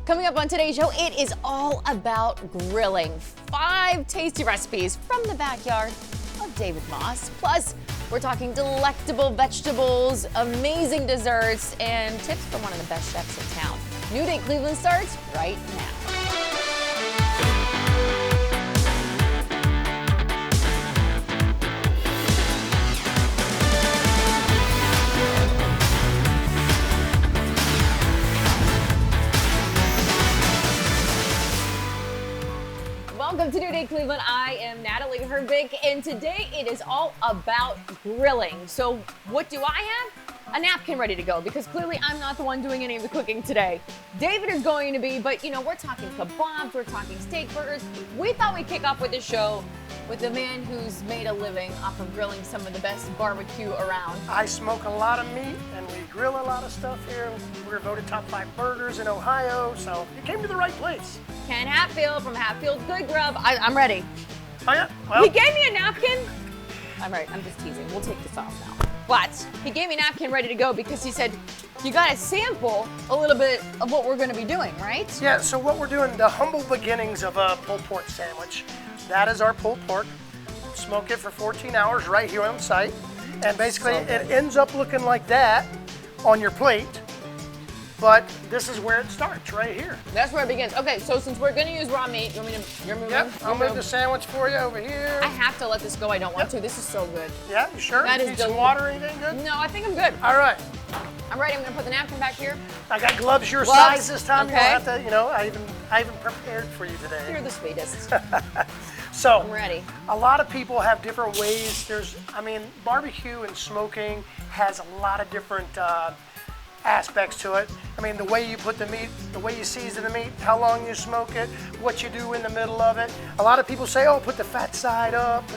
Coming up on today's show, it is all about grilling. 5 tasty recipes from the backyard of David Moss. Plus, we're talking delectable vegetables, amazing desserts, and tips from one of the best chefs in town. New Day Cleveland starts right now. Welcome to New Day Cleveland. I am Natalie Herbick, and today it is all about grilling. So what do I have? A napkin ready to go, because clearly I'm not the one doing any of the cooking today. David is going to be, but you know, we're talking kebabs, we're talking steak burgers. We thought we'd kick off with this show with the man who's made a living off of grilling some of the best barbecue around. I smoke a lot of meat and we grill a lot of stuff here. We're voted top 5 burgers in Ohio, so you came to the right place. Ken Hatfield from Hatfield Good Grub. I'm ready. Oh yeah? Well, He gave me a napkin. I'm right, I'm just teasing. We'll take this off now. But he gave me a napkin ready to go because he said, you gotta sample a little bit of what we're gonna be doing, right? yeah, so what we're doing, the humble beginnings of a pulled pork sandwich. That is our pulled pork. Smoke it for 14 hours right here on site. And basically it ends up looking like that on your plate. But this is where it starts, right here. That's where it begins. Okay, so since we're gonna use raw meat, you're moving? Yep, I'll move the sandwich for you over here. I have to let this go. I don't want to. This is so good. Yeah, you sure? That You is need some deli- water or anything good? No, I think I'm good. All right. I'm ready. I'm gonna put the napkin back here. I got gloves your Gloves, size this time. okay. You don't have to, you know, I even prepared for you today. You're the sweetest. So, I'm ready. a lot of people have different ways. Barbecue and smoking has a lot of different aspects to it. I mean, the way you put the meat, the way you season the meat, how long you smoke it, what you do in the middle of it. A lot of people say, oh, put the fat side up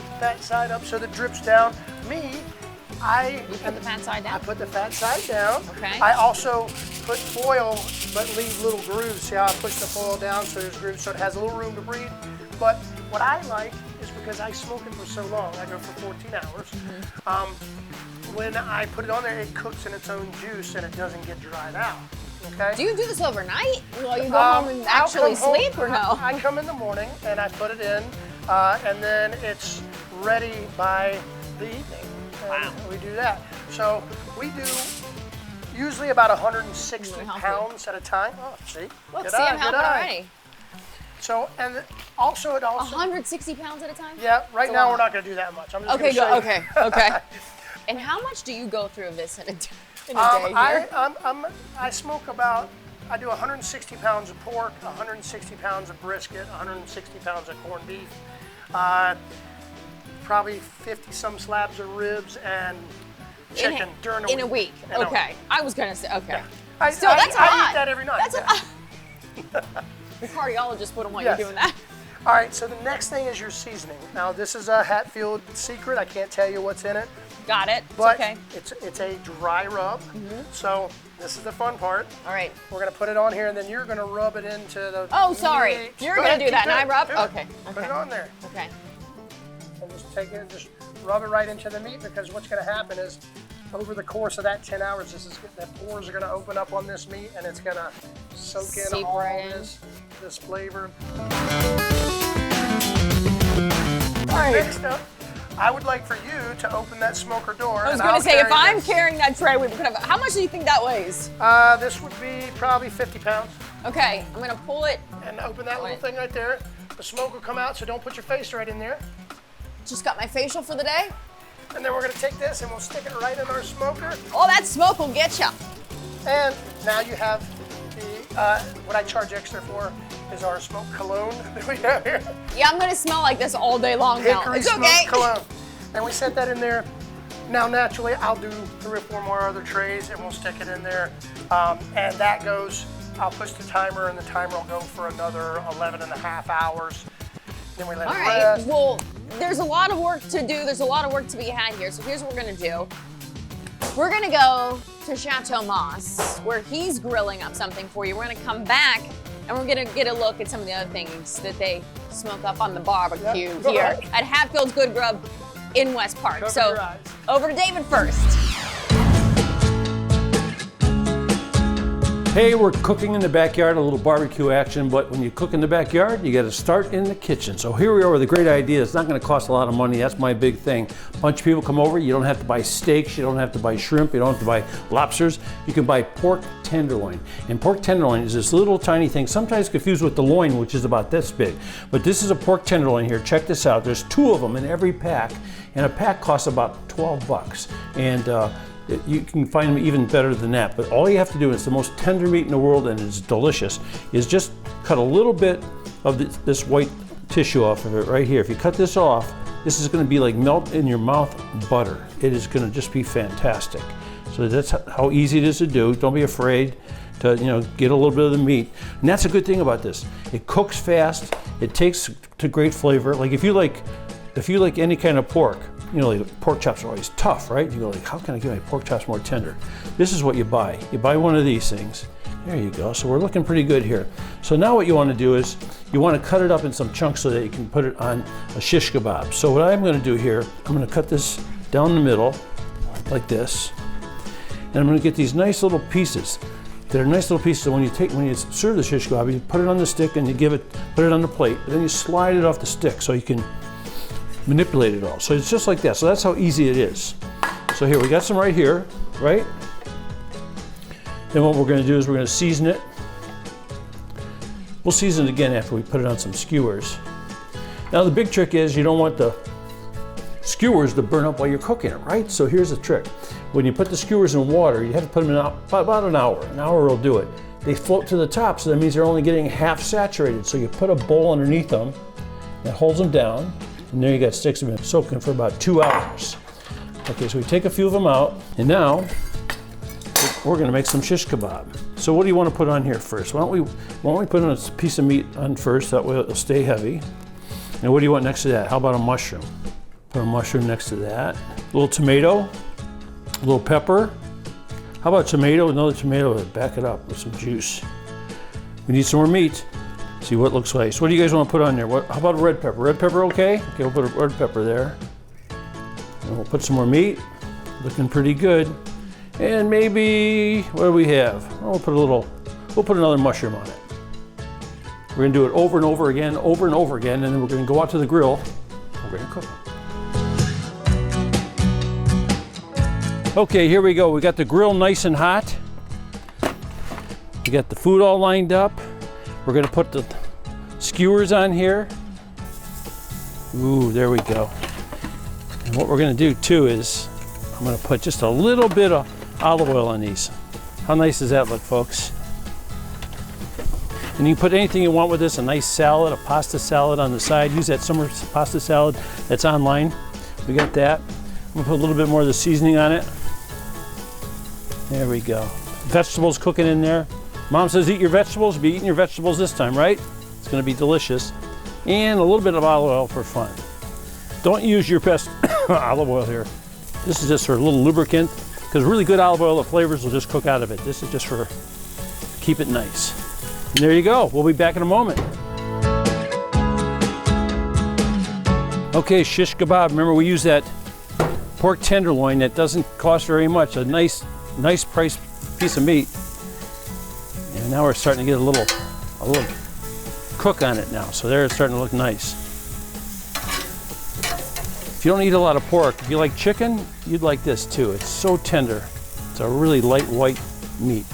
so that it drips down. Me, You put the fat side I down. put the fat side down. Okay. I also put foil, but leave little grooves. See how I push the foil down so there's grooves, so it has a little room to breathe. But what I like is because I smoke it for so long, I go for 14 hours. When I put it on there, it cooks in its own juice and it doesn't get dried out. Okay. Do you do this overnight while you go home and I'll actually come home- sleep, or no? I come in the morning and I put it in, and then it's ready by the evening. And Wow. we do that. So we do usually about 160 Really healthy. pounds at a time. Oh, see? Look, Good see, eye, I'm helping good eye. already. So, and also it also. 160 pounds at a time? Yeah, right That's a now lot. we're not going to do that much. I'm just Okay, gonna go. show you. Okay. And how much do you go through of this in a day here? I smoke about, I do 160 pounds of pork, 160 pounds of brisket, 160 pounds of corned beef, probably 50 some slabs of ribs and chicken during the week. In a week. In a week. Okay. I was gonna say, okay. I, Still, that's a I lot. eat that every night. That's yeah. The cardiologist wouldn't want Yes. you doing that. All right, so the next thing is your seasoning. Now this is a Hatfield secret. I can't tell you what's in it. Got it. It's But okay. it's a dry rub. So this is the fun part. All right. We're gonna put it on here, and then you're gonna rub it into the. Oh, sorry. meat. You're Go gonna ahead, do keep that, and I doing it, rub? do it. Okay, Put okay. it on there, Okay. and just take it, and just rub it right into the meat, because what's gonna happen is, over the course of that 10 hours, the pores are gonna open up on this meat, and it's gonna soak in Seep all right in. this flavor. All right. Next up, I would like for you to open that smoker door. I was and gonna I'll say, if carry I'm this. carrying that tray, we could have. How much do you think that weighs? This would be probably 50 pounds. Okay, I'm gonna pull it. And open that little Right. thing right there. The smoke will come out, so don't put your face right in there. Just got my facial for the day. And then we're gonna take this and we'll stick it right in our smoker. Oh, that smoke will get you. And now you have the, what I charge extra for is our smoke cologne that we have here. Yeah, I'm gonna smell like this all day long now. Hickory It's smoke okay. cologne. And we set that in there. Now naturally, I'll do 3 or 4 more other trays and we'll stick it in there. And that goes, I'll push the timer and the timer will go for another 11 and a half hours. Then we let All it right. rest. Well, there's a lot of work to do. There's a lot of work to be had here. So here's what we're gonna do. We're gonna go to Chateau Moss, where he's grilling up something for you. We're gonna come back and we're gonna get a look at some of the other things that they smoke up on the barbecue Yep. here Right. at Hatfield's Good Grub in West Park. Cover So your eyes. over to David first. Hey, we're cooking in the backyard, a little barbecue action, but when you cook in the backyard, you gotta start in the kitchen. So here we are with a great idea. It's not gonna cost a lot of money, that's my big thing. A bunch of people come over, you don't have to buy steaks, you don't have to buy shrimp, you don't have to buy lobsters. You can buy pork tenderloin. And pork tenderloin is this little tiny thing, sometimes confused with the loin, which is about this big. But this is a pork tenderloin here, check this out. There's 2 of them in every pack, and a pack costs about 12 bucks. And you can find them even better than that, but all you have to do, is the most tender meat in the world and it's delicious, is just cut a little bit of this white tissue off of it right here. If you cut this off, this is going to be like melt in your mouth butter. It is going to just be fantastic. So that's how easy it is to do. Don't be afraid to get a little bit of the meat. And that's a good thing about this. It cooks fast. It takes to great flavor. Like if you like any kind of pork, like pork chops are always tough, right? You go like, how can I get my pork chops more tender? This is what you buy. You buy one of these things. There you go. So we're looking pretty good here. So now what you want to do is you want to cut it up in some chunks so that you can put it on a shish kebab. So what I'm going to do here, I'm going to cut this down the middle like this. And I'm going to get these nice little pieces. They're nice little pieces. So when you serve the shish kebab, you put it on the stick and you put it on the plate. And then you slide it off the stick so you can manipulate it all. So it's just like that. So that's how easy it is. So here, we got some right here, right? Then what we're going to do is we're going to season it. We'll season it again after we put it on some skewers. Now the big trick is you don't want the skewers to burn up while you're cooking it, right? So here's the trick. When you put the skewers in water, you have to put them in about an hour. An hour will do it. They float to the top, so that means they're only getting half saturated. So you put a bowl underneath them that holds them down. And there you got sticks of them soaking for about 2 hours. Okay, so we take a few of them out, and now we're gonna make some shish kebab. So what do you want to put on here first? Why don't we put on a piece of meat on first, that way it'll stay heavy. And what do you want next to that? How about a mushroom? Put a mushroom next to that. A little tomato, a little pepper. How about tomato? Another tomato to back it up with some juice. We need some more meat. See what it looks like. So what do you guys want to put on there? How about a red pepper? Red pepper okay? Okay, we'll put a red pepper there. And we'll put some more meat. Looking pretty good. And maybe, what do we have? Oh, we'll put another mushroom on it. We're gonna do it over and over again, and then we're gonna go out to the grill. We're gonna cook them. Okay, here we go. We got the grill nice and hot. We got the food all lined up. We're gonna put the skewers on here. Ooh, there we go. And what we're gonna do too is, I'm gonna put just a little bit of olive oil on these. How nice does that look, folks? And you can put anything you want with this, a nice salad, a pasta salad on the side. Use that summer pasta salad that's online. We got that. I'm gonna put a little bit more of the seasoning on it. There we go. Vegetables cooking in there. Mom says eat your vegetables. Be eating your vegetables this time, right? It's gonna be delicious. And a little bit of olive oil for fun. Don't use your best olive oil here. This is just for a little lubricant, because really good olive oil, the flavors will just cook out of it. This is just for keep it nice. And there you go. We'll be back in a moment. Okay, shish kebab. Remember, we use that pork tenderloin that doesn't cost very much. A nice price piece of meat. And now we're starting to get a little cook on it now. So there it's starting to look nice. If you don't eat a lot of pork, if you like chicken, you'd like this too. It's so tender. It's a really light white meat.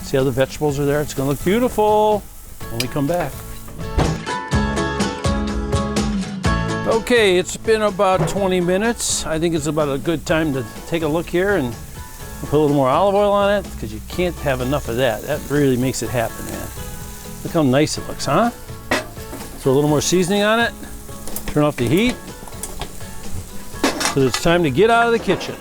See how the vegetables are there? It's gonna look beautiful when we come back. Okay, it's been about 20 minutes. I think it's about a good time to take a look here and put a little more olive oil on it, because you can't have enough of that. That really makes it happen, man. Look how nice it looks, huh? Throw a little more seasoning on it. Turn off the heat. So it's time to get out of the kitchen.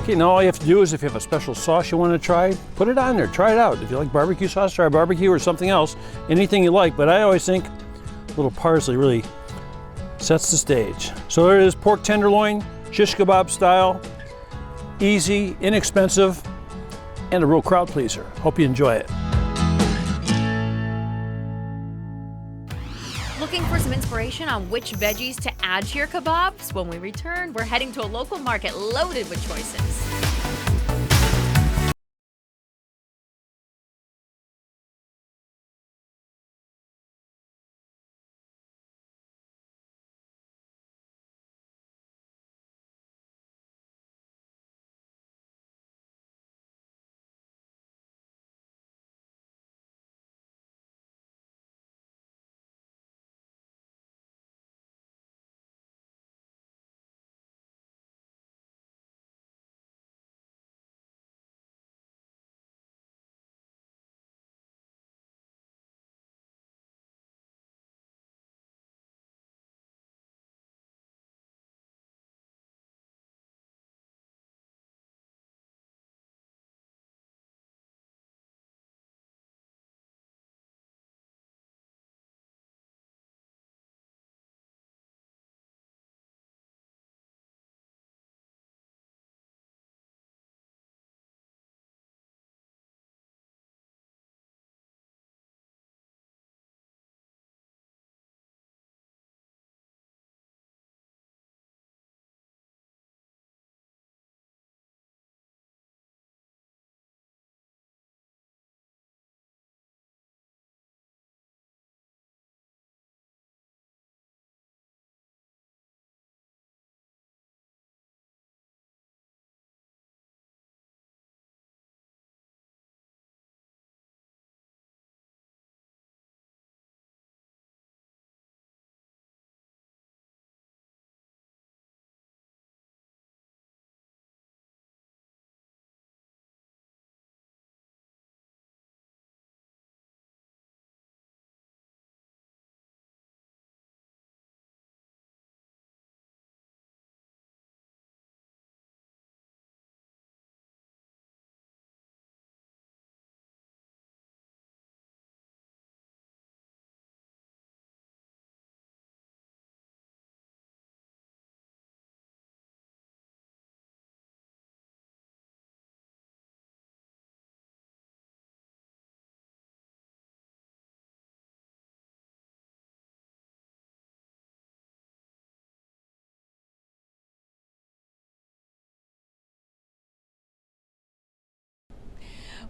Okay, now all you have to do is, if you have a special sauce you want to try, put it on there, try it out. If you like barbecue sauce, try barbecue or something else, anything you like. But I always think a little parsley really sets the stage. So there it is, pork tenderloin, shish kebab style, easy, inexpensive, and a real crowd pleaser. Hope you enjoy it. Looking for some inspiration on which veggies to add to your kebabs? When we return, we're heading to a local market loaded with choices.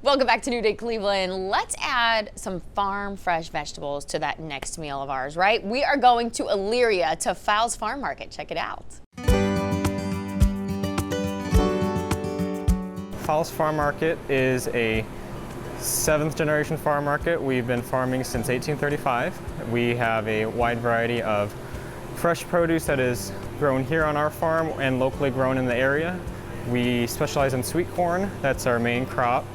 Welcome back to New Day Cleveland. Let's add some farm fresh vegetables to that next meal of ours, right? We are going to Elyria to Fowles Farm Market. Check it out. Fowles Farm Market is a 7th generation farm market. We've been farming since 1835. We have a wide variety of fresh produce that is grown here on our farm and locally grown in the area. We specialize in sweet corn. That's our main crop.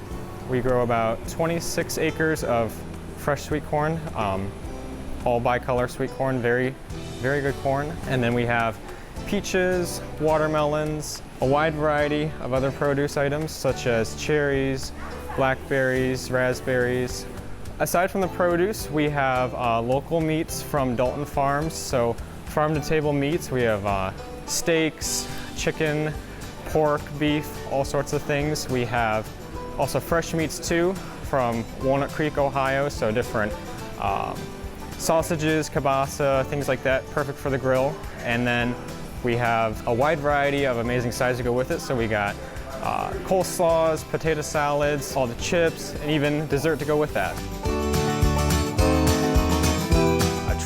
We grow about 26 acres of fresh sweet corn, all bicolor sweet corn, very good corn. And then we have peaches, watermelons, a wide variety of other produce items such as cherries, blackberries, raspberries. Aside from the produce, we have local meats from Dalton Farms. So farm-to-table meats, we have steaks, chicken, pork, beef, all sorts of things. We have also fresh meats too from Walnut Creek, Ohio, so different sausages, kielbasa, things like that, perfect for the grill. And then we have a wide variety of amazing sides to go with it. So we got coleslaws, potato salads, all the chips, and even dessert to go with that.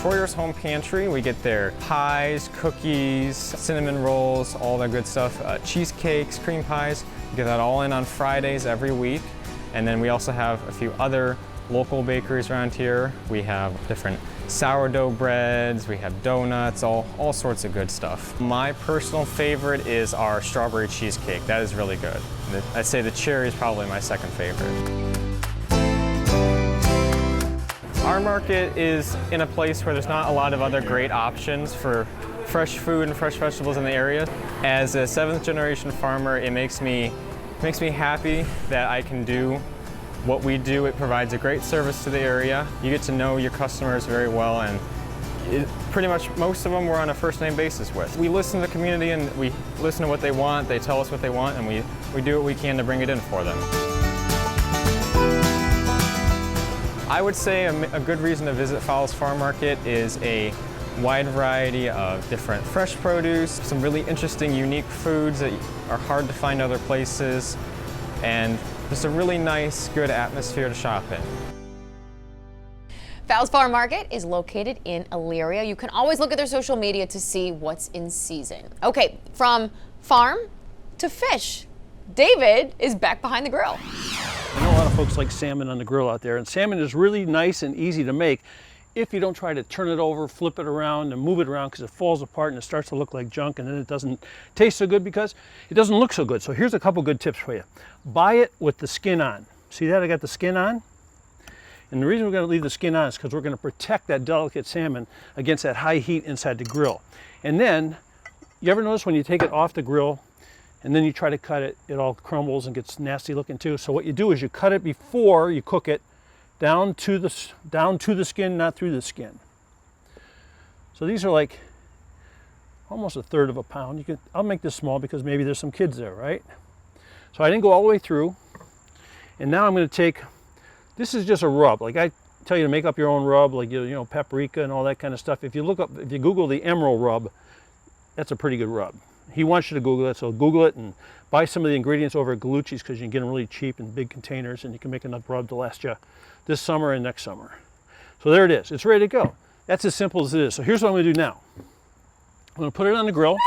Troyer's Home Pantry, we get their pies, cookies, cinnamon rolls, all that good stuff, cheesecakes, cream pies. We get that all in on Fridays every week. And then we also have a few other local bakeries around here. We have different sourdough breads, we have donuts, all sorts of good stuff. My personal favorite is our strawberry cheesecake. That is really good. I'd say the cherry is probably my second favorite. Our market is in a place where there's not a lot of other great options for fresh food and fresh vegetables in the area. As a 7th generation farmer, it makes me happy that I can do what we do. It provides a great service to the area. You get to know your customers very well, and pretty much most of them we're on a first name basis with. We listen to the community and we listen to what they want, they tell us what they want, and we do what we can to bring it in for them. I would say a good reason to visit Fowles Farm Market is a wide variety of different fresh produce, some really interesting, unique foods that are hard to find other places, and just a really nice, good atmosphere to shop in. Fowles Farm Market is located in Elyria. You can always look at their social media to see what's in season. Okay, from farm to fish, David is back behind the grill. I know a lot of folks like salmon on the grill out there, and salmon is really nice and easy to make if you don't try to turn it over, flip it around, and move it around, because it falls apart and it starts to look like junk, and then it doesn't taste so good because it doesn't look so good. So here's a couple good tips for you. Buy it with the skin on. See that? I got the skin on. And the reason we're going to leave the skin on is because we're going to protect that delicate salmon against that high heat inside the grill. And then, you ever notice when you take it off the grill, and then you try to cut it, it all crumbles and gets nasty looking too. So what you do is you cut it before you cook it down to the skin, not through the skin. So these are like almost 1/3 of a pound. I'll make this small because maybe there's some kids there, right? So I didn't go all the way through. And now I'm going to take, this is just a rub. Like I tell you to make up your own rub, like you know, paprika and all that kind of stuff. If you Google the Emerald rub, that's a pretty good rub. He wants you to Google it, so Google it and buy some of the ingredients over at Gallucci's, because you can get them really cheap in big containers, and you can make enough rub to last you this summer and next summer. So there it is. It's ready to go. That's as simple as it is. So here's what I'm going to do now. I'm going to put it on the grill.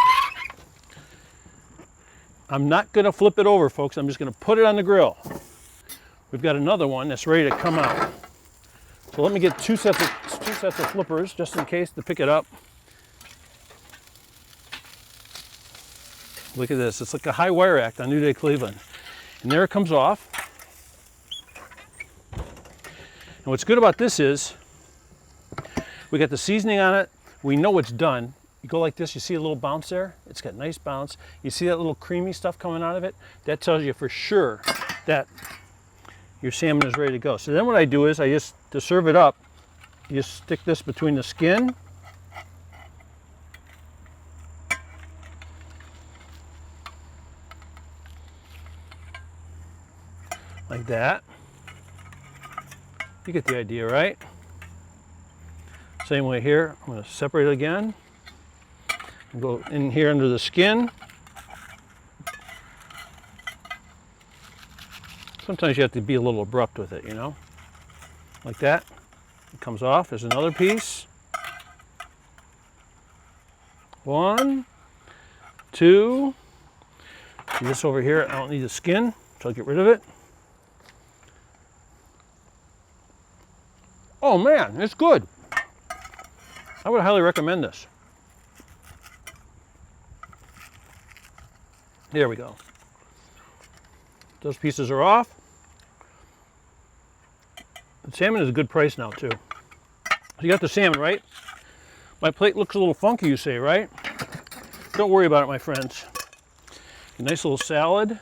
I'm not going to flip it over, folks. I'm just going to put it on the grill. We've got another one that's ready to come out. So let me get two sets of flippers just in case to pick it up. Look at this. It's like a high wire act on New Day Cleveland. And there it comes off. And what's good about this is we got the seasoning on it. We know it's done. You go like this, you see a little bounce there? It's got nice bounce. You see that little creamy stuff coming out of it? That tells you for sure that your salmon is ready to go. So then what I do is to serve it up, you just stick this between the skin like that. You get the idea, right? Same way here. I'm going to separate it again and go in here under the skin. Sometimes you have to be a little abrupt with it, you know? Like that. It comes off. There's another piece. 1, 2. See this over here, I don't need the skin, so I'll get rid of it. Oh man, it's good. I would highly recommend this. There we go. Those pieces are off. The salmon is a good price now too. You got the salmon, right? My plate looks a little funky, you say, right? Don't worry about it, my friends. A nice little salad.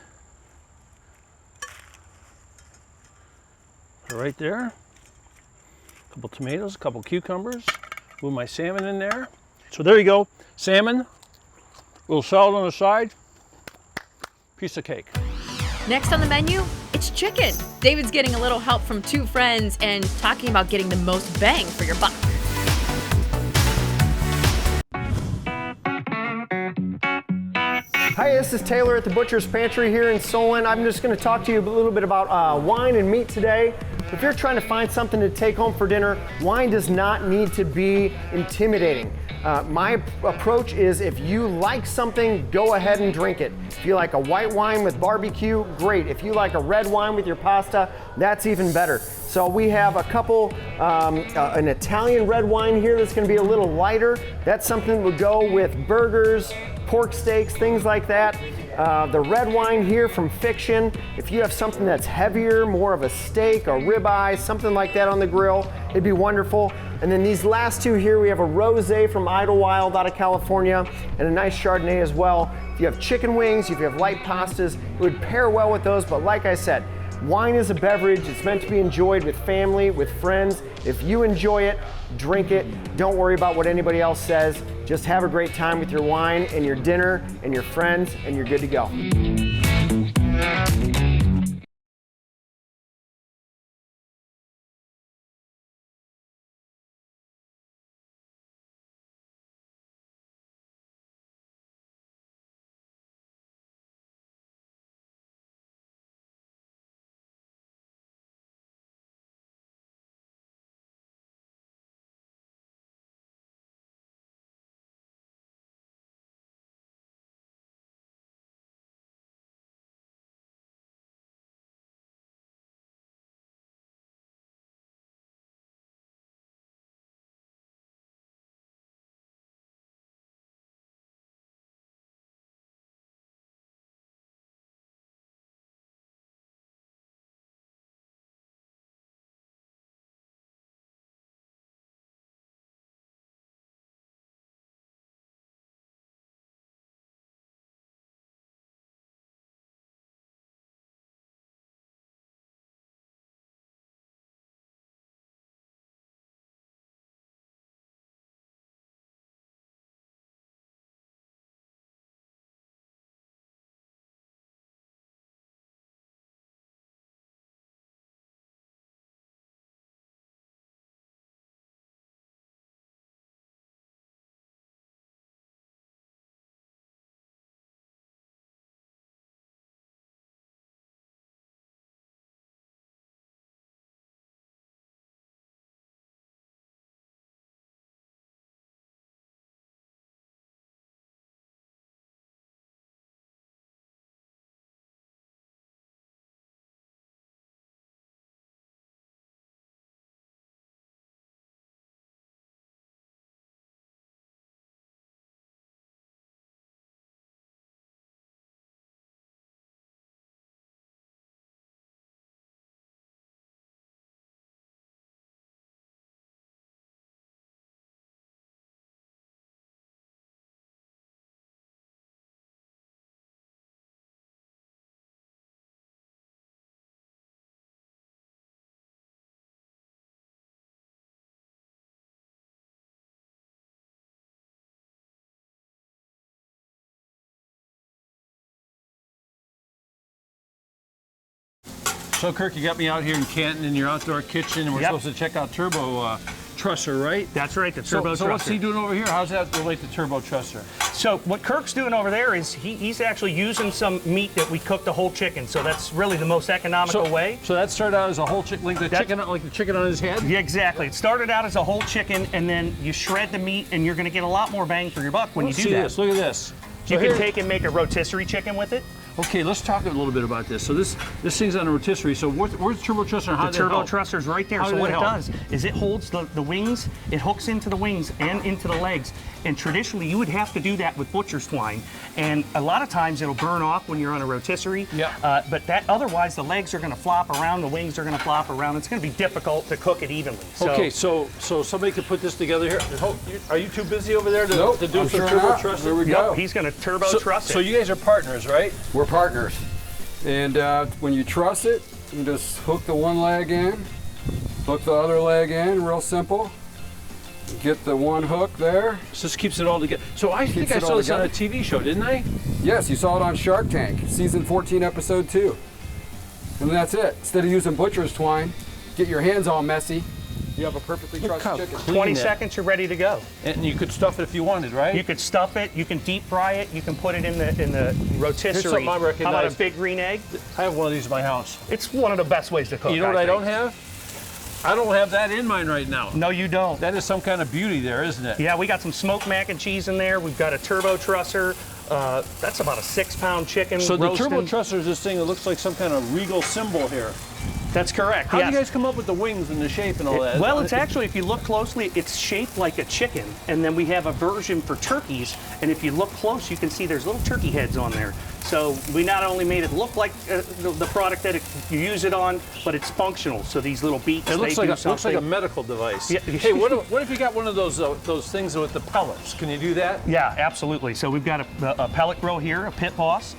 Right there. A couple tomatoes, a couple cucumbers. Move my salmon in there. So there you go. Salmon, a little salad on the side, piece of cake. Next on the menu, it's chicken. David's getting a little help from 2 friends and talking about getting the most bang for your buck. Hi, this is Taylor at the Butcher's Pantry here in Solon. I'm just going to talk to you a little bit about wine and meat today. If you're trying to find something to take home for dinner, wine does not need to be intimidating. My approach is if you like something, go ahead and drink it. If you like a white wine with barbecue, great. If you like a red wine with your pasta, that's even better. So we have a couple, an Italian red wine here that's going to be a little lighter. That's something that would go with burgers, pork steaks, things like that. The red wine here from Fiction, if you have something that's heavier, more of a steak, a ribeye, something like that on the grill, it'd be wonderful. And then these last 2 here, we have a rosé from Idlewild out of California and a nice Chardonnay as well. If you have chicken wings, if you have light pastas, it would pair well with those. But like I said, wine is a beverage. It's meant to be enjoyed with family, with friends. If you enjoy it, drink it. Don't worry about what anybody else says. Just have a great time with your wine and your dinner and your friends, and you're good to go. So Kirk, you got me out here in Canton in your outdoor kitchen, and we're supposed to check out Turbo trusser, right? That's right, the turbo So what's trusser. he doing over here? How's that relate to turbo trusser? So what Kirk's doing over there is he's actually using some meat that we cooked a whole chicken. So that's really the most economical way. So that started out as a whole chicken, like the chicken on his head? Yeah, exactly. It started out as a whole chicken, and then you shred the meat, and you're going to get a lot more bang for your buck when Let's you do see that. this. Look at this. You So can here- take and make a rotisserie chicken with it. Okay, let's talk a little bit about this. So this thing's on a rotisserie. So where's the turbo trusser? And how The did it turbo help? trusser's right there. How So did what it it help? does is it holds the wings, it hooks into the wings and into the legs. And traditionally you would have to do that with butcher's twine. And a lot of times it'll burn off when you're on a rotisserie. Yeah. But that otherwise the legs are gonna flop around, the wings are gonna flop around. It's gonna be difficult to cook it evenly. So, Okay, so somebody could put this together here. Are you too busy over there to Nope, do I'm some sure turbo not. trusser? There we yep, go. he's gonna turbo truss it. So you guys are partners, right? We're partners. And when you truss it, you just hook the one leg in, hook the other leg in, real simple. Get the one hook there. So this keeps it all together. So I think Keeps I it saw all this on a together. TV show, didn't I? Yes, you saw it on Shark Tank, season 14, episode 2. And that's it. Instead of using butcher's twine, get your hands all messy, you have a perfectly trussed how chicken. clean 20 that- seconds, you're ready to go. And you could stuff it if you wanted, right? You could stuff it, you can deep fry it, you can put it in the rotisserie. something I How about a recognize. big green egg? I have one of these in my house. It's one of the best ways to cook. You know what I don't think. have? I don't have that in mine right now. No, you don't. That is some kind of beauty there, isn't it? Yeah, we got some smoked mac and cheese in there. We've got a turbo trusser. That's about a 6-pound chicken. So the roasting. turbo trusser is this thing that looks like some kind of regal symbol here. That's correct. How yes. do you guys come up with the wings and the shape and all that? Well, it's actually, if you look closely, it's shaped like a chicken. And then we have a version for turkeys. And if you look close, you can see there's little turkey heads on there. So we not only made it look like the product that you use it on, but it's functional. So these little beaks, It looks they like do looks like a something. medical device. Yeah. Hey, what if you got one of those things with the pellets? Can you do that? Yeah, absolutely. So we've got a pellet grill here, a Pit Boss.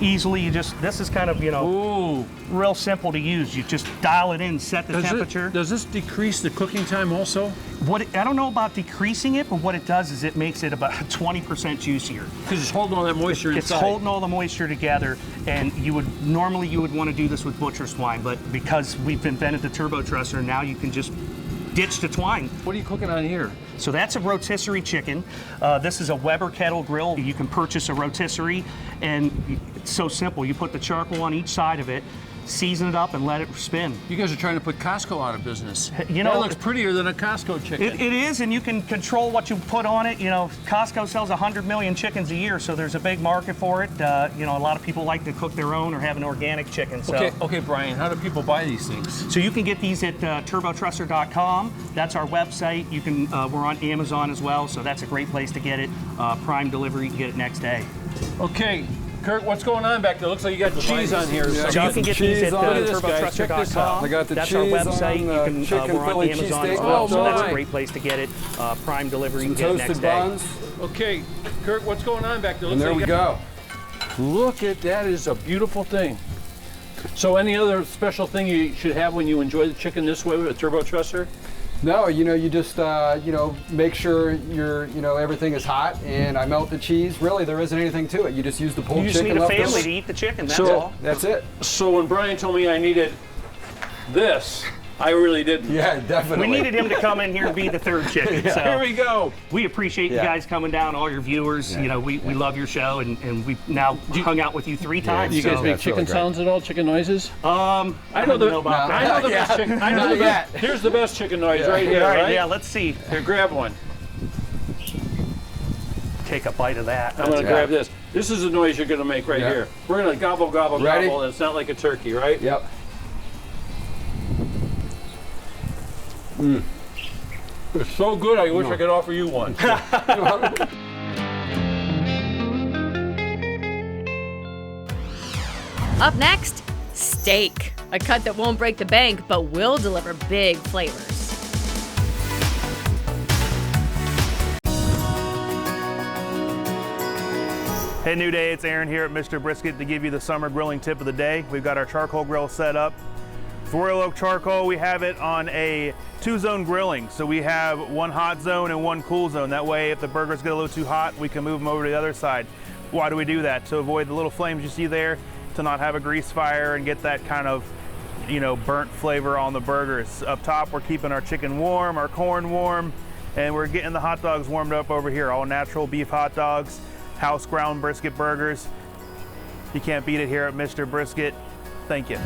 Easily, this is kind of, Ooh. real simple to use. You just dial it in, set the temperature. Does this decrease the cooking time also? I don't know about decreasing it, but what it does is it makes it about 20% juicier. Because it's holding all that moisture It's inside. holding all the moisture together, and normally you would want to do this with butcher's twine, but because we've invented the turbo trusser, now you can just ditch the twine. What are you cooking on here? So that's a rotisserie chicken. This is a Weber kettle grill. You can purchase a rotisserie, and it's so simple. You put the charcoal on each side of it, season it up, and let it spin. You guys are trying to put Costco out of business. You know- that looks prettier than a Costco chicken. It is, and you can control what you put on it. Costco sells 100 million chickens a year, so there's a big market for it. A lot of people like to cook their own or have an organic chicken. So. Okay, Brian, how do people buy these things? So you can get these at turbotrusser.com. That's our website. You can. We're on Amazon as well, so that's a great place to get it. Prime delivery, you can get it next day. Okay, Kurt, what's going on back there? Looks like you got cheese on here. Yeah. So you can get these at Cheese on it. Look at this, guys. Check this out. turbotrusser.com. I got the That's our cheese website. on the You can. chicken We're on Philly Amazon cheesesteak as well, so that's my. a great place to get it. Prime delivery, you Some can get it next toasted day. buns, Okay, Kurt, what's going on back there? and there we go. Look at that, is a beautiful thing. So any other special thing you should have when you enjoy the chicken this way with a turbo trusser? No, you just make sure everything is hot, and I melt the cheese. Really, there isn't anything to it. You just use the pulled You just chicken need a leftovers. family to eat the chicken. That's So- all. That's it. So when Brian told me I needed this, I really didn't. Yeah, definitely. We needed him to come in here and be the third chicken. So Here we go. we appreciate you Yeah. guys coming down, all your viewers. We love your show, and we've now hung out with you 3 times. Do you guys so, make That's really chicken great. sounds at all? Chicken noises? I don't know about I that. know the best chicken. I know Not the best. yet. Here's the best chicken noise right here. All right, Right? yeah, let's see. Here, grab one. Take a bite of that. I'm gonna right. grab this. This is the noise you're gonna make right Yeah. here. We're gonna gobble, gobble, Ready? gobble, and it's not like a turkey, right? Yep. It's so good, I wish I could offer you one. Up next, steak. A cut that won't break the bank, but will deliver big flavors. Hey, New Day, it's Aaron here at Mr. Brisket to give you the summer grilling tip of the day. We've got our charcoal grill set up. For Royal Oak Charcoal, we have it on a 2-zone grilling. So we have one hot zone and one cool zone. That way, if the burgers get a little too hot, we can move them over to the other side. Why do we do that? To avoid the little flames you see there, to not have a grease fire and get that kind of burnt flavor on the burgers. Up top, we're keeping our chicken warm, our corn warm, and we're getting the hot dogs warmed up over here. All natural beef hot dogs, house ground brisket burgers. You can't beat it here at Mr. Brisket. Thank you.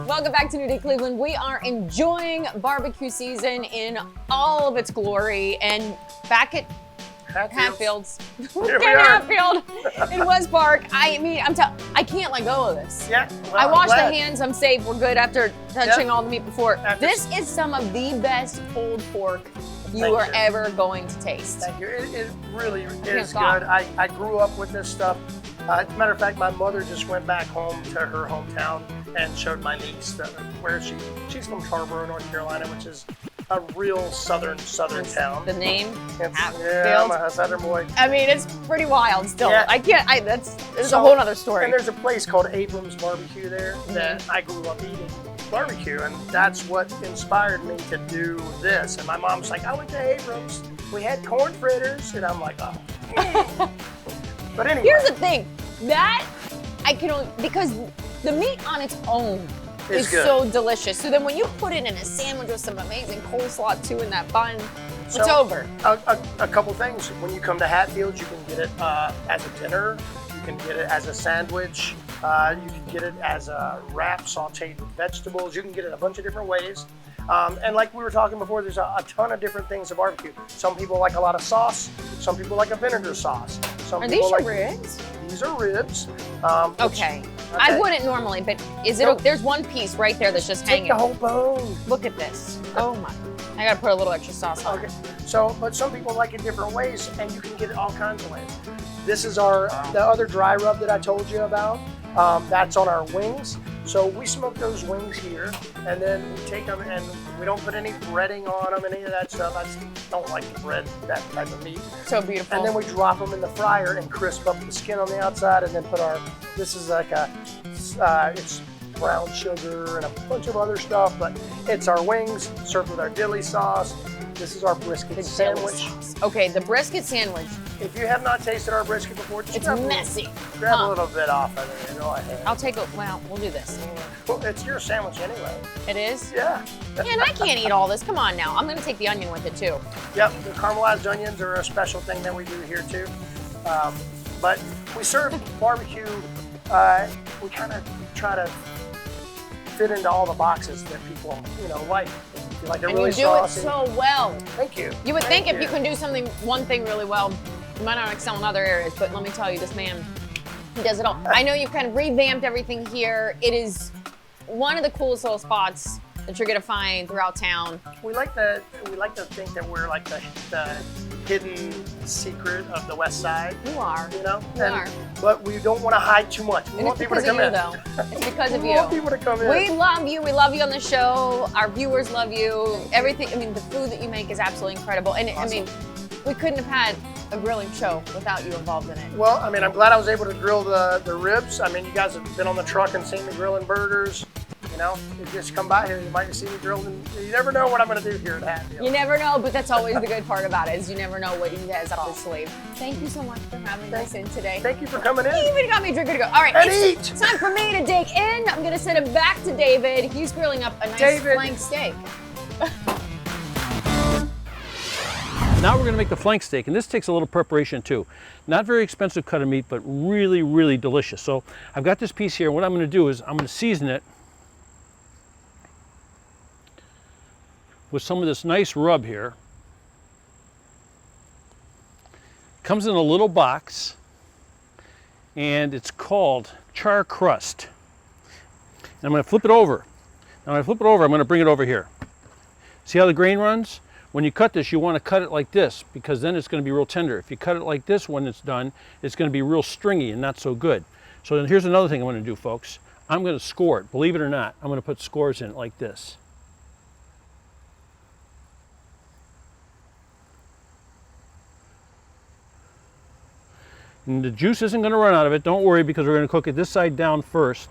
Welcome back to New Day Cleveland. We are enjoying barbecue season in all of its glory, and back at Hatfields. Here we are. Hatfield in West Park. I mean, I can't let go of this. Yeah. Well, I washed the glad. hands. I'm safe. We're good after touching Yep. all the meat before. After- This is some of the best pulled pork you Thank are you. ever going to taste. Thank you. It really Can't is stop. good. I grew up with this stuff. As a matter of fact, my mother just went back home to her hometown and showed my niece where she's from Tarboro, North Carolina, which is a real southern town. The name Yeah, Hatfield. I'm a southern boy. I mean, it's pretty wild still. Yeah. It's a whole other story. And there's a place called Abrams Barbecue there that I grew up eating barbecue, and that's what inspired me to do this. And my mom's like, I went to Abrams, we had corn fritters, and I'm like, oh. But anyway. Here's the thing, that I can only, because the meat on its own is good. so delicious. So then when you put it in a sandwich with some amazing coleslaw too in that bun, it's So, over. A couple things. When you come to Hatfield, you can get it as a dinner. You can get it as a sandwich. You can get it as a wrap, sauteed with vegetables. You can get it a bunch of different ways. And like we were talking before, there's a ton of different things to barbecue. Some people like a lot of sauce. Some people like a vinegar sauce. Some Are people these your like, ribs? These are ribs. Okay. I wouldn't normally, but is it? No. There's one piece right there that's just Take hanging. the whole bone. Look at this. Oh my! I gotta put a little extra sauce on. Okay. So, but some people like it different ways, and you can get it all kinds of ways. This is the other dry rub that I told you about. That's on our wings. So we smoke those wings here, and then we take them, and we don't put any breading on them, any of that stuff. I just don't like to bread that type of meat. So beautiful. And then we drop them in the fryer and crisp up the skin on the outside, and then put this is like it's brown sugar and a bunch of other stuff, but it's our wings served with our dilly sauce. This is our brisket sandwich. Okay, the brisket sandwich. If you have not tasted our brisket before, just It's grab messy. Grab a little bit off of it and go ahead. I'll take a, well, we'll do this. Well, it's your sandwich anyway. It is? Yeah. Yeah, and I can't eat all this. Come on now. I'm gonna take the onion with it too. Yep, the caramelized onions are a special thing that we do here too. But we serve barbecue. We kind of try to fit into all the boxes that people, like. If you like it And really you do saucy. it so well. Thank you. You would Thank think if you can do one thing really well, you might not excel in other areas, but let me tell you, this man, he does it all. I know you've kind of revamped everything here. It is one of the coolest little spots that you're gonna find throughout town. We like to think that we're like the hidden secret of the West Side. You are. You are. But we don't want to hide too much. We And want it's people to because of come you, in. though. It's because of We you. want people to come in. We love you. We love you on the show. Our viewers love you. Everything. I mean, the food that you make is absolutely incredible. And I mean, we couldn't have had a grilling show without you involved in it. Well, I mean, I'm glad I was able to grill the ribs. I mean, you guys have been on the truck and seen me grilling burgers. You just come by here, you might see me grilling. You never know what I'm going to do here at Hatfield. You never know, but that's always the good part about it, is you never know what he has up his sleeve. Thank you so much for having us in today. Thank you for coming in. You even got me a drink to go. All right, And it's eat. time for me to dig in. I'm going to send it back to David. He's grilling up a nice David. flank steak. Now we're going to make the flank steak, and this takes a little preparation too. Not very expensive cut of meat, but really, really delicious. So I've got this piece here. What I'm going to do is I'm going to season it with some of this nice rub here. Comes in a little box, and it's called char crust. And I'm going to flip it over. Now when I flip it over, I'm going to bring it over here. See how the grain runs? When you cut this, you want to cut it like this, because then it's going to be real tender. If you cut it like this when it's done, it's going to be real stringy and not so good. So then here's another thing I'm going to do, folks. I'm going to score it. Believe it or not, I'm going to put scores in it like this. And the juice isn't going to run out of it. Don't worry, because we're going to cook it this side down first.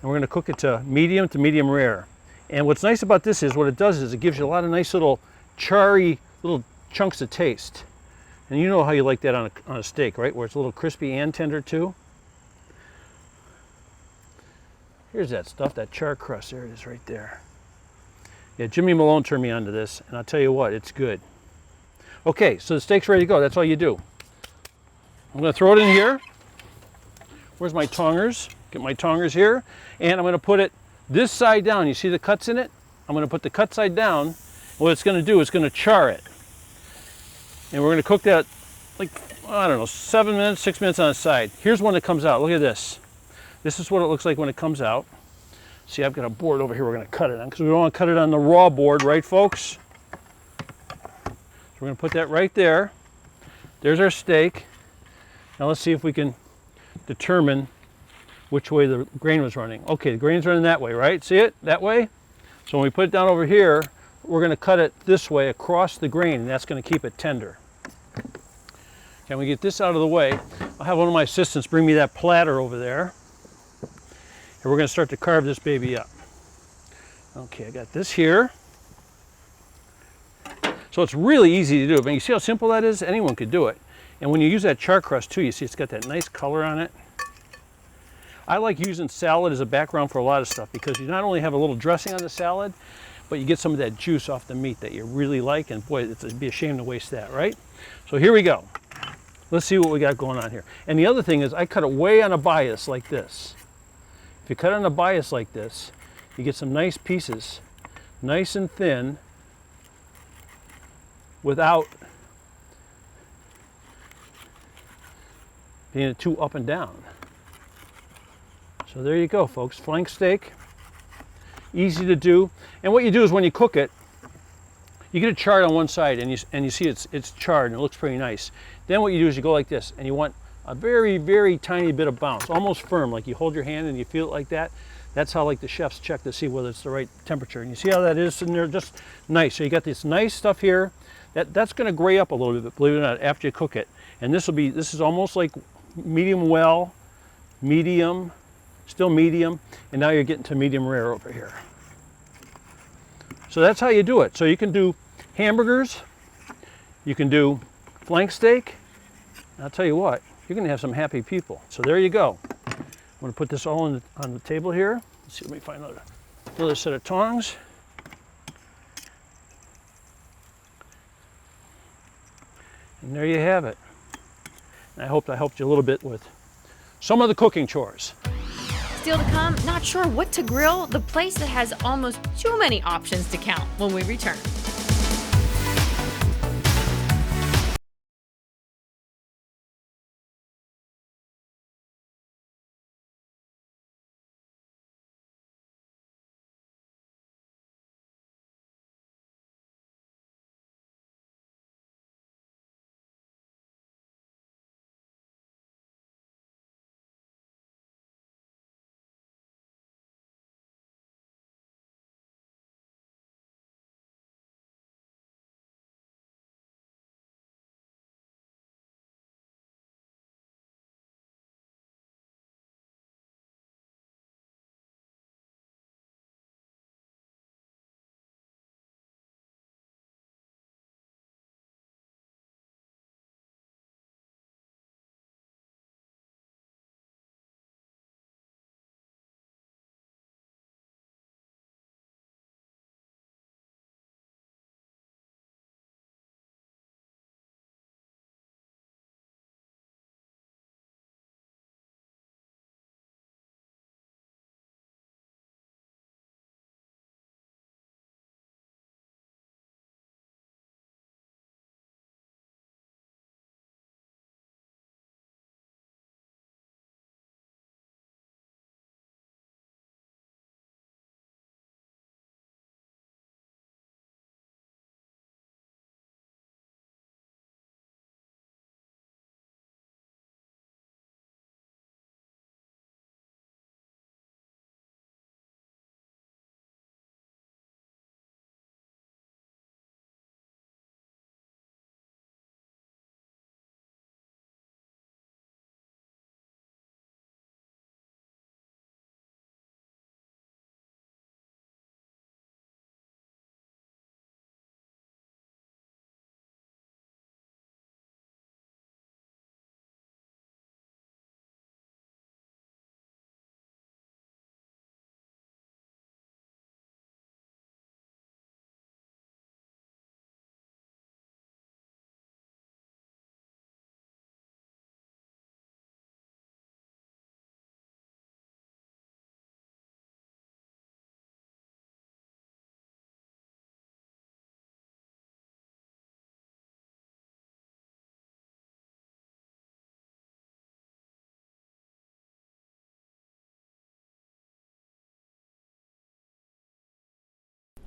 And we're going to cook it to medium rare. And what's nice about this is what it does is it gives you a lot of nice little charry little chunks of taste. And you know how you like that on a steak, right? Where it's a little crispy and tender too. Here's that stuff, that char crust. There it is right there. Yeah, Jimmy Malone turned me onto this, and I'll tell you what, it's good. Okay, so the steak's ready to go. That's all you do. I'm going to throw it in here. Where's my tongers? Get my tongers here. And I'm going to put it this side down. You see the cuts in it? I'm going to put the cut side down. What it's going to do is going to char it. And we're going to cook that like, I don't know, 7 minutes, 6 minutes on the side. Here's when it comes out. Look at this. This is what it looks like when it comes out. See, I've got a board over here we're going to cut it on, because we don't want to cut it on the raw board, right, folks? So we're going to put that right there. There's our steak. Now let's see if we can determine which way the grain was running. Okay, the grain's running that way, right? See it? That way? So when we put it down over here, we're going to cut it this way across the grain, and that's going to keep it tender. Can we get this out of the way? I'll have one of my assistants bring me that platter over there. And we're going to start to carve this baby up. Okay, I got this here. So it's really easy to do. But you see how simple that is? Anyone could do it. And when you use that char crust too, you see it's got that nice color on it. I like using salad as a background for a lot of stuff, because you not only have a little dressing on the salad, but you get some of that juice off the meat that you really like, and boy, it'd be a shame to waste that, right? So here we go. Let's see what we got going on here. And the other thing is, I cut it way on a bias like this. If you cut on a bias like this, you get some nice pieces, nice and thin, without being too up and down. So there you go, folks. Flank steak, easy to do. And what you do is when you cook it, you get it charred on one side, and you see it's charred and it looks pretty nice. Then what you do is you go like this, and you want a very, very tiny bit of bounce, almost firm, like you hold your hand and you feel it like that. That's how like the chefs check to see whether it's the right temperature. And you see how that is in there, just nice. So you got this nice stuff here. That's going to gray up a little bit, believe it or not, after you cook it. And this is almost like medium well, medium, still medium, and now you're getting to medium rare over here. So that's how you do it. So you can do hamburgers, you can do flank steak. I'll tell you what, you're gonna have some happy people. So there you go. I'm gonna put this all on the table here. Let's see, let me find another set of tongs. And there you have it. And I hope I helped you a little bit with some of the cooking chores. Still to come, not sure what to grill, the place that has almost too many options to count when we return.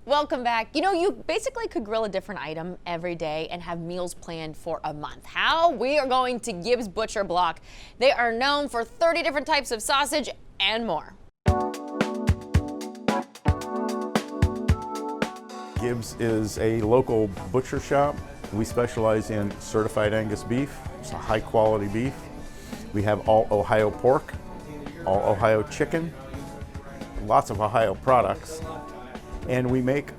Welcome back. You know, you basically could grill a different item every day and have meals planned for a month. How? We are going to Gibbs Butcher Block. They are known for 30 different types of sausage and more. Gibbs is a local butcher shop. We specialize in certified Angus beef. It's a high quality beef. We have all Ohio pork, all Ohio chicken, lots of Ohio products. And we make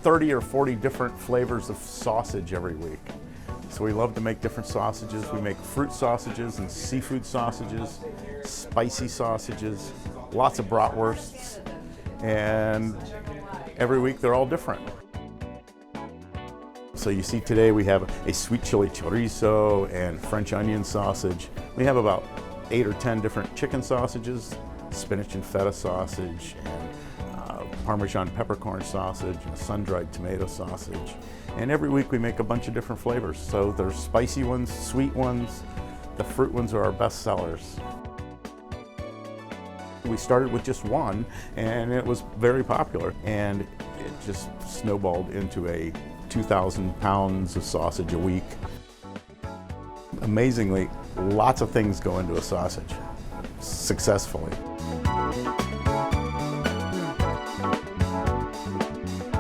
30 or 40 different flavors of sausage every week. So we love to make different sausages. We make fruit sausages and seafood sausages, spicy sausages, lots of bratwursts, and every week they're all different. So you see today we have a sweet chili chorizo and French onion sausage. We have about 8 or 10 different chicken sausages, spinach and feta sausage, and Parmesan peppercorn sausage, and sun-dried tomato sausage. And every week we make a bunch of different flavors. So there's spicy ones, sweet ones, the fruit ones are our best sellers. We started with just one and it was very popular, and it just snowballed into a 2,000 pounds of sausage a week. Amazingly, lots of things go into a sausage successfully.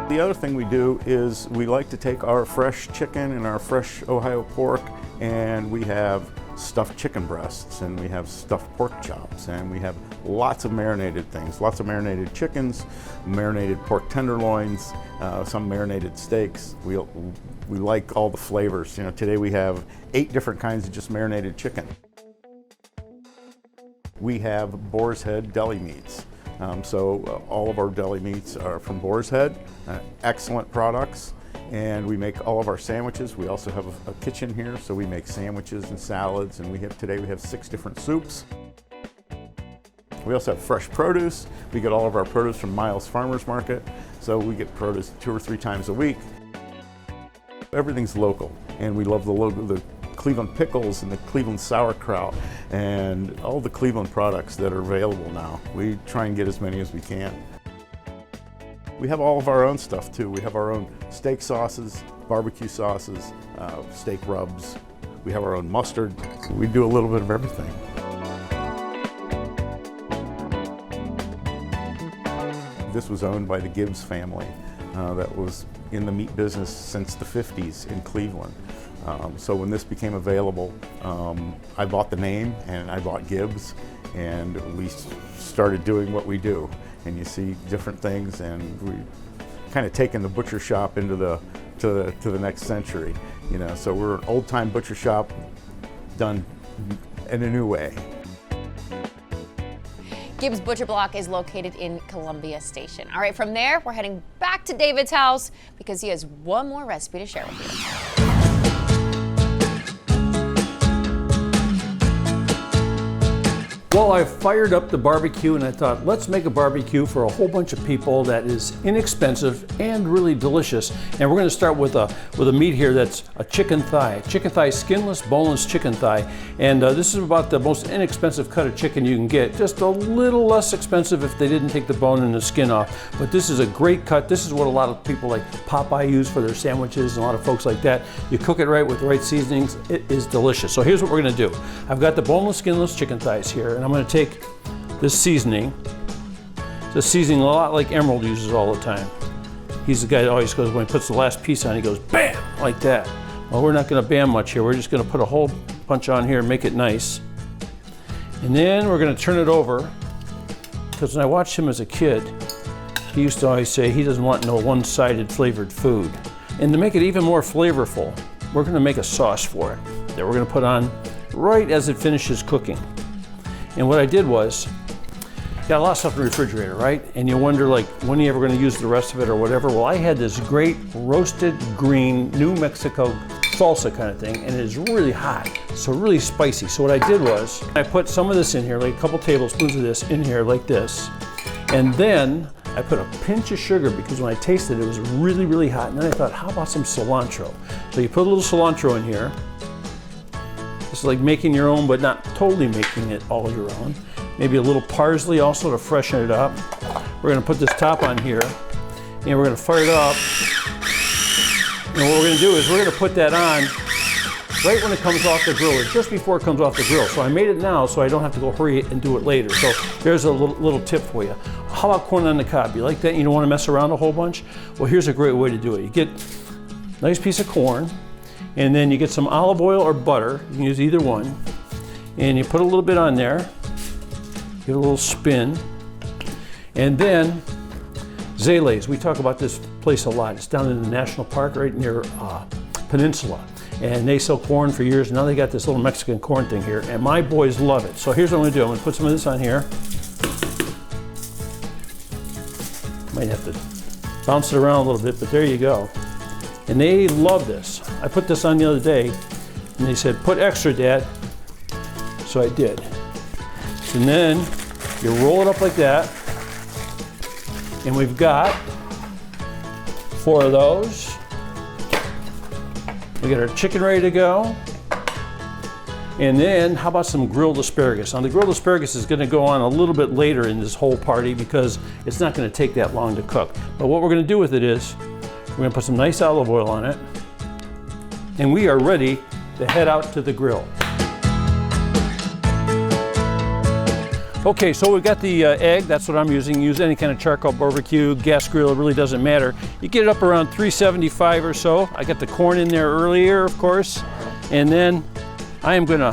The other thing we do is we like to take our fresh chicken and our fresh Ohio pork, and we have stuffed chicken breasts, and we have stuffed pork chops, and we have lots of marinated things, lots of marinated chickens, marinated pork tenderloins, some marinated steaks. We like all the flavors. You know, today we have 8 different kinds of just marinated chicken. We have Boar's Head deli meats. So all of our deli meats are from Boar's Head, excellent products. And we make all of our sandwiches. We also have a kitchen here, so we make sandwiches and salads, and today we have 6 different soups. We also have fresh produce. We get all of our produce from Miles Farmers Market, so we get produce 2 or 3 times a week. Everything's local, and we love the Cleveland pickles and the Cleveland sauerkraut and all the Cleveland products that are available now. We try and get as many as we can. We have all of our own stuff too. We have our own steak sauces, barbecue sauces, steak rubs. We have our own mustard. We do a little bit of everything. This was owned by the Gibbs family that was in the meat business since the 50s in Cleveland. So when this became available, I bought the name and I bought Gibbs, and we started doing what we do. And you see different things, and we kind of taken the butcher shop into to the next century. You know, so we're an old-time butcher shop done in a new way. Gibbs Butcher Block is located in Columbia Station. All right, from there, we're heading back to David's house because he has one more recipe to share with you. Well, I fired up the barbecue and I thought, let's make a barbecue for a whole bunch of people that is inexpensive and really delicious. And we're going to start with a meat here that's a chicken thigh. Chicken thigh, skinless, boneless chicken thigh. And this is about the most inexpensive cut of chicken you can get. Just a little less expensive if they didn't take the bone and the skin off. But this is a great cut. This is what a lot of people like Popeye use for their sandwiches, and a lot of folks like that. You cook it right with the right seasonings, it is delicious. So here's what we're going to do. I've got the boneless, skinless chicken thighs here, and I'm going to take this seasoning. It's a seasoning a lot like Emerald uses all the time. He's the guy that always goes, when he puts the last piece on, he goes bam, like that. Well, we're not going to bam much here. We're just going to put a whole bunch on here and make it nice. And then we're going to turn it over, because when I watched him as a kid, he used to always say he doesn't want no one-sided flavored food. And to make it even more flavorful, we're going to make a sauce for it that we're going to put on right as it finishes cooking. And what I did was, got a lot of stuff in the refrigerator, right? And you wonder, like, when are you ever going to use the rest of it or whatever? Well, I had this great roasted green New Mexico salsa kind of thing, and it is really hot, so really spicy. So what I did was, I put some of this in here, like a couple tablespoons of this in here like this. And then I put a pinch of sugar, because when I tasted it, it was really, really hot. And then I thought, how about some cilantro? So you put a little cilantro in here. It's like making your own, but not totally making it all your own. Maybe a little parsley also to freshen it up. We're gonna put this top on here, and we're gonna fire it up. And what we're gonna do is we're gonna put that on right when it comes off the grill, or just before it comes off the grill. So I made it now so I don't have to go hurry and do it later. So there's a little tip for you. How about corn on the cob? You like that? You don't wanna mess around a whole bunch? Well, here's a great way to do it. You get a nice piece of corn, and then you get some olive oil or butter. You can use either one. And you put a little bit on there. Give it a little spin. And then Zale's. We talk about this place a lot. It's down in the national park right near Peninsula. And they sell corn for years. Now they got this little Mexican corn thing here. And my boys love it. So here's what I'm gonna do. I'm gonna put some of this on here. Might have to bounce it around a little bit, but there you go. And they love this. I put this on the other day, and they said, put extra, Dad. So I did. And then you roll it up like that, and we've got 4 of those. We got our chicken ready to go. And then how about some grilled asparagus? Now the grilled asparagus is gonna go on a little bit later in this whole party because it's not gonna take that long to cook. But what we're gonna do with it is, we're gonna put some nice olive oil on it, and we are ready to head out to the grill. Okay, so we've got the egg, that's what I'm using. Use any kind of charcoal barbecue, gas grill, it really doesn't matter. You get it up around 375 or so. I got the corn in there earlier, of course, and then I am gonna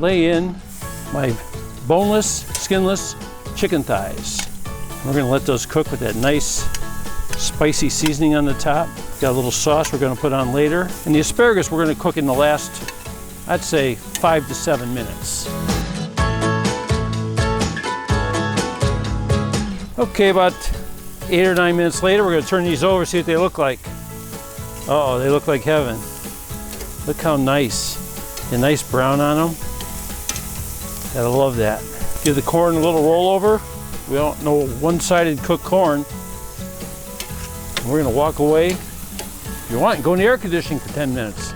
lay in my boneless, skinless chicken thighs. We're gonna let those cook with that nice spicy seasoning on the top. Got a little sauce we're gonna put on later. And the asparagus we're gonna cook in the last, I'd say, 5 to 7 minutes. Okay, about 8 or 9 minutes later, we're gonna turn these over, see what they look like. Uh-oh, they look like heaven. Look how nice. A nice brown on them. Gotta love that. Give the corn a little roll over. We don't know one-sided cooked corn. We're gonna walk away. If you want, go in the air conditioning for 10 minutes.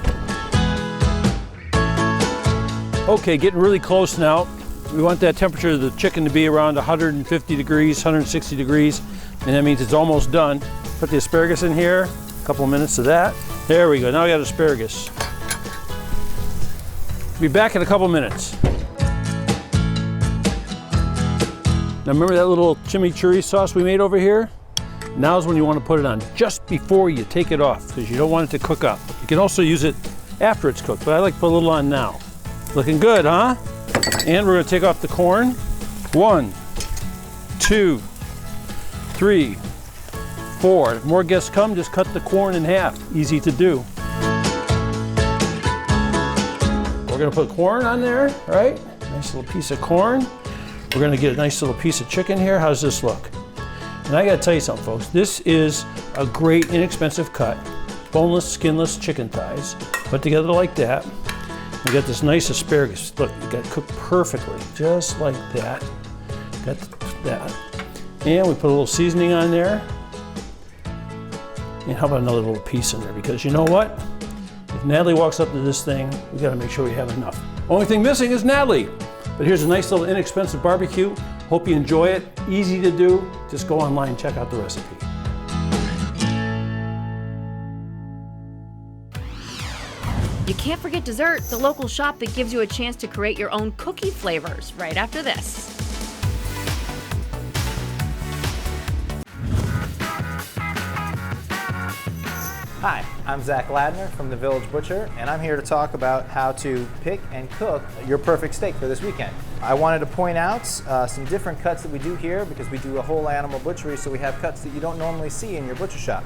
Okay, getting really close now. We want that temperature of the chicken to be around 150 degrees, 160 degrees, and that means it's almost done. Put the asparagus in here, a couple of minutes of that. There we go, now we got asparagus. Be back in a couple minutes. Now remember that little chimichurri sauce we made over here? Now's when you want to put it on, just before you take it off, because you don't want it to cook up. You can also use it after it's cooked, but I like to put a little on now. Looking good, huh? And we're gonna take off the corn. 1, 2, 3, 4. If more guests come, just cut the corn in half. Easy to do. We're gonna put corn on there, right? Nice little piece of corn. We're gonna get a nice little piece of chicken here. How's this look? And I gotta tell you something, folks. This is a great, inexpensive cut. Boneless, skinless chicken thighs. Put together like that. We got this nice asparagus. Look, it got cooked perfectly, just like that. Got that. And we put a little seasoning on there. And how about another little piece in there? Because you know what? If Natalie walks up to this thing, we gotta make sure we have enough. Only thing missing is Natalie. But here's a nice little inexpensive barbecue. Hope you enjoy it. Easy to do. Just go online and check out the recipe. You can't forget dessert, the local shop that gives you a chance to create your own cookie flavors right after this. Hi, I'm Zach Ladner from The Village Butcher, and I'm here to talk about how to pick and cook your perfect steak for this weekend. I wanted to point out some different cuts that we do here because we do a whole animal butchery, so we have cuts that you don't normally see in your butcher shop.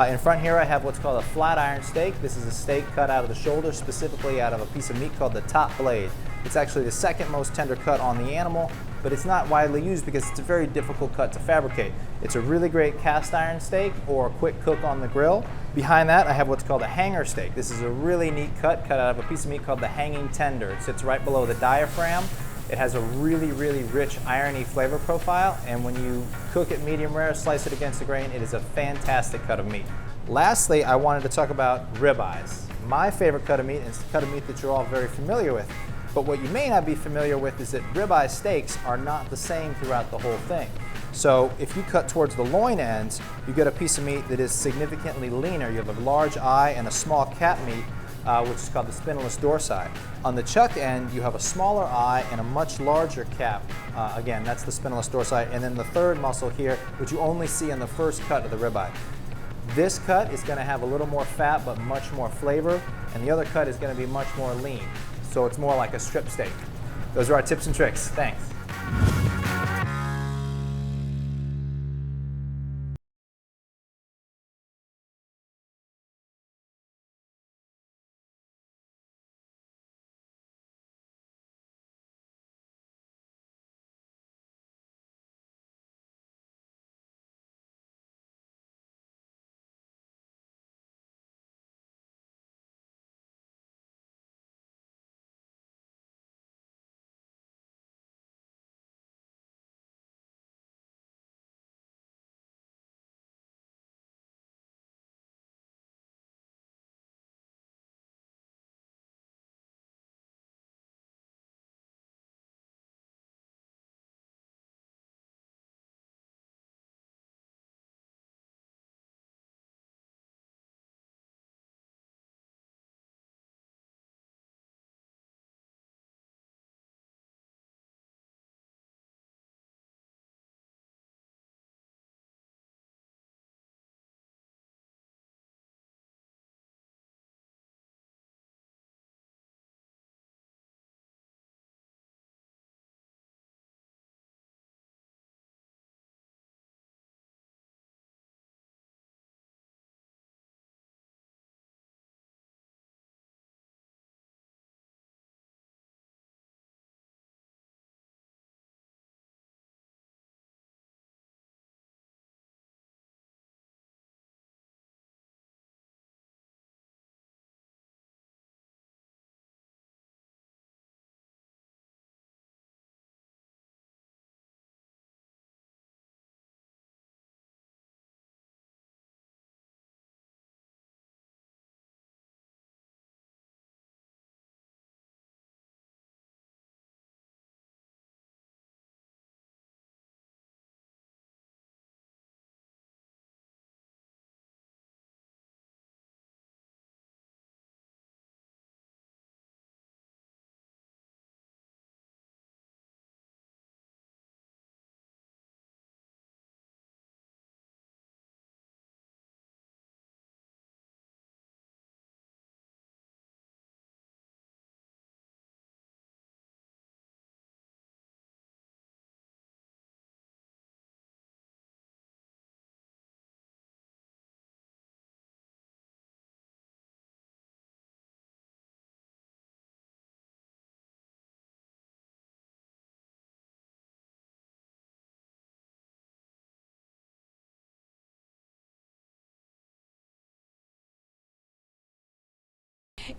In front here I have what's called a flat iron steak. This is a steak cut out of the shoulder, specifically out of a piece of meat called the top blade. It's actually the second most tender cut on the animal, but it's not widely used because it's a very difficult cut to fabricate. It's a really great cast iron steak or a quick cook on the grill. Behind that I have what's called a hanger steak. This is a really neat cut out of a piece of meat called the hanging tender. It sits right below the diaphragm. It has a really, really rich irony flavor profile, and when you cook it medium rare, slice it against the grain, it is a fantastic cut of meat. Lastly, I wanted to talk about ribeyes. My favorite cut of meat is a cut of meat that you're all very familiar with. But what you may not be familiar with is that ribeye steaks are not the same throughout the whole thing. So if you cut towards the loin ends, you get a piece of meat that is significantly leaner. You have a large eye and a small cap meat, which is called the spinalis dorsi. On the chuck end, you have a smaller eye and a much larger cap. Again, that's the spinalis dorsi. And then the third muscle here, which you only see in the first cut of the ribeye. This cut is going to have a little more fat but much more flavor, and the other cut is going to be much more lean. So it's more like a strip steak. Those are our tips and tricks. Thanks.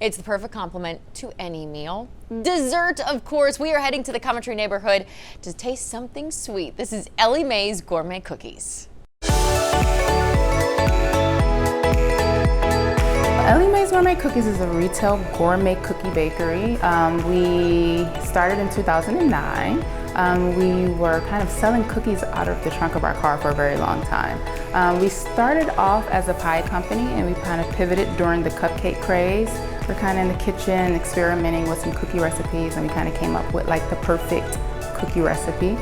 It's the perfect complement to any meal. Dessert, of course. We are heading to the Coventry neighborhood to taste something sweet. This is Ellie Mae's Gourmet Cookies. Ellie Mae's Gourmet Cookies is a retail gourmet cookie bakery. We started in 2009. We were kind of selling cookies out of the trunk of our car for a very long time. We started off as a pie company and we kind of pivoted during the cupcake craze. We're kind of in the kitchen experimenting with some cookie recipes and we kind of came up with like the perfect cookie recipe.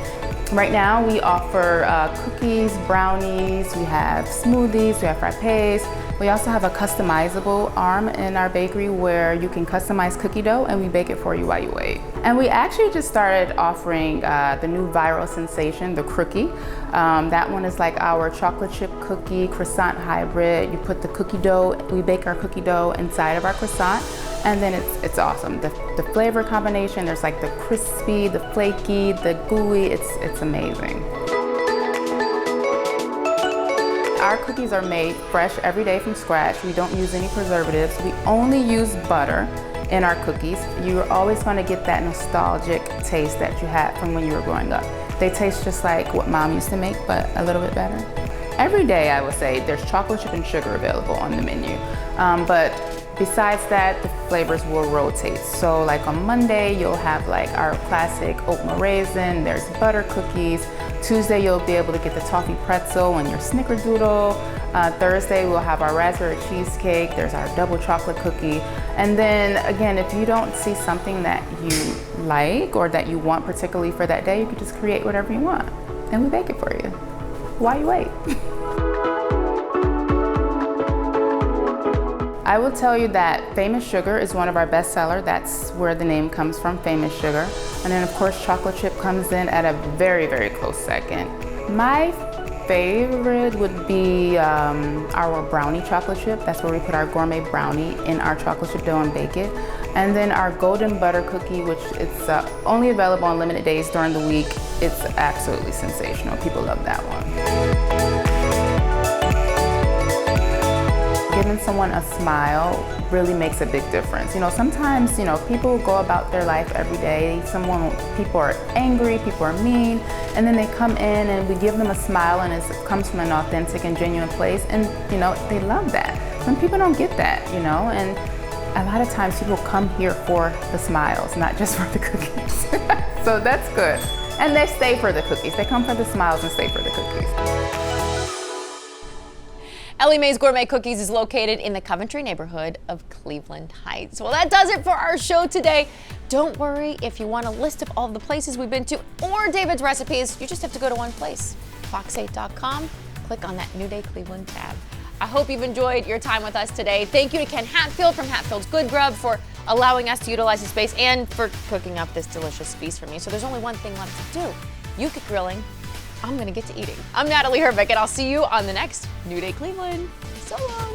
Right now we offer cookies, brownies, we have smoothies, we have frappes. We also have a customizable arm in our bakery where you can customize cookie dough and we bake it for you while you wait. And we actually just started offering the new viral sensation, the Crookie. That one is like our chocolate chip cookie croissant hybrid. You put the cookie dough, we bake our cookie dough inside of our croissant, and then it's awesome. The flavor combination, there's like the crispy, the flaky, the gooey, it's amazing. Our cookies are made fresh every day from scratch. We don't use any preservatives. We only use butter in our cookies. You're always going to get that nostalgic taste that you had from when you were growing up. They taste just like what Mom used to make, but a little bit better. Every day, I would say, there's chocolate chip and sugar available on the menu. But besides that, the flavors will rotate. So like on Monday, you'll have like our classic oatmeal raisin, there's butter cookies. Tuesday, you'll be able to get the toffee pretzel and your snickerdoodle. Thursday, we'll have our raspberry cheesecake. There's our double chocolate cookie. And then again, if you don't see something that you like or that you want particularly for that day, you can just create whatever you want and we bake it for you while you wait. I will tell you that Famous Sugar is one of our best sellers. That's where the name comes from, Famous Sugar. And then of course, chocolate chip comes in at a very, very close second. My favorite would be our brownie chocolate chip. That's where we put our gourmet brownie in our chocolate chip dough and bake it. And then our golden butter cookie, which it's only available on limited days during the week. It's absolutely sensational. People love that one. Giving someone a smile really makes a big difference. You know, sometimes, you know, people go about their life every day. People are angry, people are mean, and then they come in and we give them a smile and it comes from an authentic and genuine place, and you know, they love that. Some people don't get that, you know, and a lot of times people come here for the smiles, not just for the cookies. So that's good. And they stay for the cookies. They come for the smiles and stay for the cookies. Ellie Mae's Gourmet Cookies is located in the Coventry neighborhood of Cleveland Heights. Well, that does it for our show today. Don't worry, if you want a list of all the places we've been to or David's recipes, you just have to go to one place, fox8.com, click on that New Day Cleveland tab. I hope you've enjoyed your time with us today. Thank you to Ken Hatfield from Hatfield's Good Grub for allowing us to utilize the space and for cooking up this delicious feast for me. So there's only one thing left to do. You get grilling, I'm gonna get to eating. I'm Natalie Herbeck, and I'll see you on the next New Day Cleveland. So long.